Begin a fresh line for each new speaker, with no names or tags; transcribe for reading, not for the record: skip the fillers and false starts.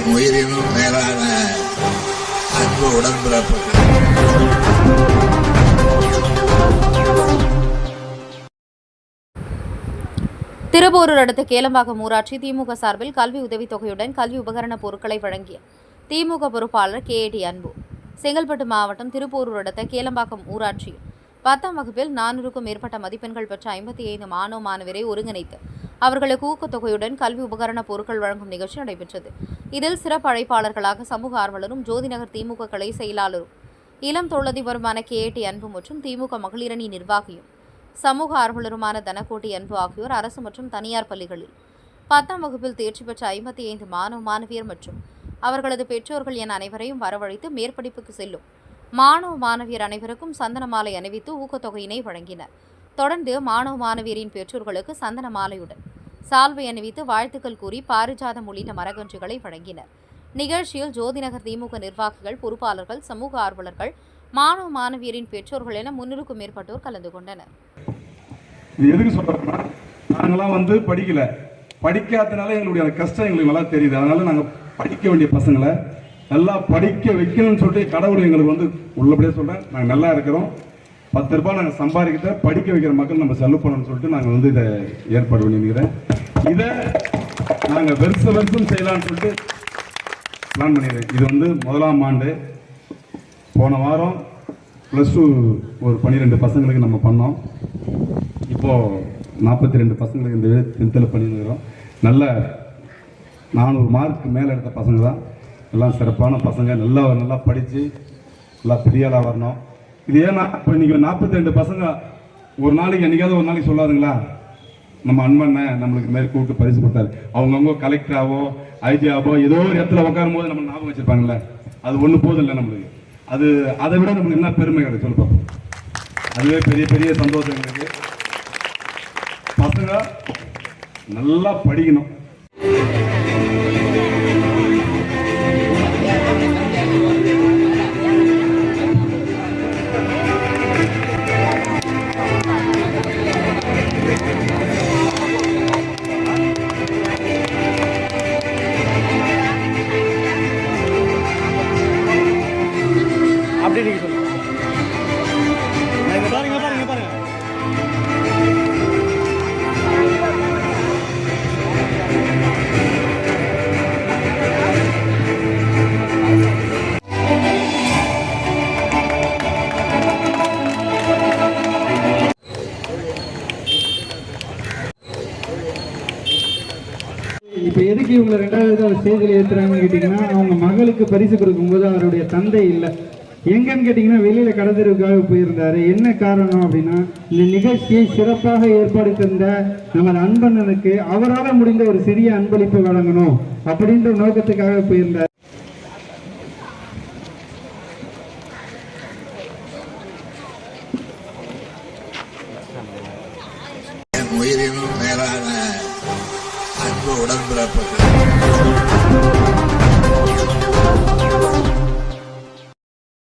என் உயிரினும் மேலான அன்பு உடன்பிறப்புகள்.
திருப்போரூர் அடுத்த கேளம்பாக்கம் ஊராட்சி திமுக சார்பில் கல்வி உதவித்தொகையுடன் கல்வி உபகரண பொருட்களை வழங்கிய திமுக பொறுப்பாளர் KAT அன்பு. செங்கல்பட்டு மாவட்டம் திருப்போரூர் அடுத்த கேளம்பாக்கம் ஊராட்சியில் 10ஆம் வகுப்பில் 400க்கும் மேற்பட்ட மதிப்பெண்கள் பெற்ற 55 மாணவ மாணவரை ஒருங்கிணைத்து அவர்களுக்கு ஊக்கத்தொகையுடன் கல்வி உபகரண பொருட்கள் வழங்கும் நிகழ்ச்சி நடைபெற்றது. இதில் சிறப்பு அழைப்பாளர்களாக சமூக ஆர்வலரும் ஜோதிநகர் திமுக கிளை செயலாளரும் இளம் தொழிலதிபருமான KAT அன்பு மற்றும் திமுக மகளிரணி நிர்வாகியும் சமூக ஆர்வலருமான தனக்கோட்டி அன்பு ஆகியோர் அரசு மற்றும் தனியார் பள்ளிகளில் 10ஆம் வகுப்பில் தேர்ச்சி பெற்ற 55 மாணவ மாணவியர் மற்றும் அவர்களது பெற்றோர்கள் என அனைவரையும் வரவழைத்து மேற்படிப்புக்கு செல்லும் மாணவ மாணவியர் அனைவருக்கும் சந்தன மாலை அணிவித்து ஊக்கத்தொகையினை வழங்கினர். தொடர்ந்து மாணவ மாணவியரின் பெற்றோர்களுக்கு சந்தன மாலையுடன் சால்வை அணிவித்து வாழ்த்துக்கள் கூறி பாரிஜாதம் உள்ளிட்ட மரக்கன்றுகளை வழங்கினர். நிகழ்ச்சியில் ஜோதிநகர் திமுக நிர்வாகிகள், பொறுப்பாளர்கள், சமூக ஆர்வலர்கள், மாணவ மாணவியரின் பெற்றோர்கள் என 300க்கும் மேற்பட்டோர் கலந்து கொண்டனர்.
இது எதுக்கு சொல்றோம்னா, நாங்களாம் படிக்கல, படிக்காதனால எங்களுடைய கஷ்டம் எங்களுக்கு நல்லா தெரியுது. அதனால நாங்கள் படிக்க வேண்டிய பசங்களை நல்லா படிக்க வைக்கணும்னு சொல்லிட்டு கடவுள் எங்களுக்கு உள்ளபடியே சொல்றேன், நாங்கள் நல்லா இருக்கிறோம். 10 ரூபாய் நாங்கள் சம்பாதிக்கிட்ட படிக்க வைக்கிற மக்கள் நம்ம செலவு பண்ணணும்னு சொல்லிட்டு நாங்கள் இதை ஏற்பாடு பண்ணிக்கிறேன். இதை நாங்கள் வருஷம் செய்யலாம்னு சொல்லிட்டு பிளான் பண்ணிடுறேன். இது 1ஆம் ஆண்டு. போன வாரம் +2 ஒரு 12 பசங்களுக்கு நம்ம பண்ணோம். இப்போது 42 பசங்களுக்கு இந்த 10th பண்ணியிருக்கிறோம். நல்ல 400 மார்க் மேலே எடுத்த பசங்க தான் எல்லாம் சிறப்பான பசங்க. நல்லா படித்து நல்லா பெரிய ஆளாக வரணும். இது ஏன்னா இப்போ இன்றைக்கி 42 பசங்க ஒரு நாளைக்கு என்றைக்காவது ஒரு நாளைக்கு சொல்லாதுங்களா, நம்ம அன்பண்ண நம்மளுக்கு மேலே கூப்பிட்டு பரிசு கொடுத்தாரு. அவங்கவுங்க கலெக்டராகவோ ஐஜியாவோ ஏதோ ஒரு இடத்துல உட்காரும் போது நம்ம ஞாபகம் வச்சுருப்பாங்களே, அது ஒன்று போதும் இல்லை நம்மளுக்கு. அது அதை விட நம்மளுக்கு என்ன பெருமை கிடையாது சொல்லி பார்ப்போம். அதுவே பெரிய சந்தோஷம் எங்களுக்கு. பசங்க நல்லா படிக்கணும். அப்படி நீங்க சொல்லுங்க. பாருங்க
இப்போ எதுக்கு இவங்களை 2வது ஸ்டேஜில் ஏற்றுறாங்கன்னு கேட்டிங்கன்னா, அவங்க மகளுக்கு பரிசு கொடுக்கும்போது அவருடைய தந்தை இல்லை. எங்கன்னு கேட்டிங்கன்னா வெளியில் கடத்தருக்காக போயிருந்தார். என்ன காரணம் அப்படின்னா, இந்த நிகழ்ச்சியை சிறப்பாக ஏற்பாடு தந்த நமது அன்பண்ணனுக்கு அவரால் முடிந்த ஒரு சிறிய அன்பளிப்பு வழங்கணும் அப்படின்ற நோக்கத்துக்காக போயிருந்தார்.
உயிரினும் மேலான அன்பு உடன்பிறப்புகள்.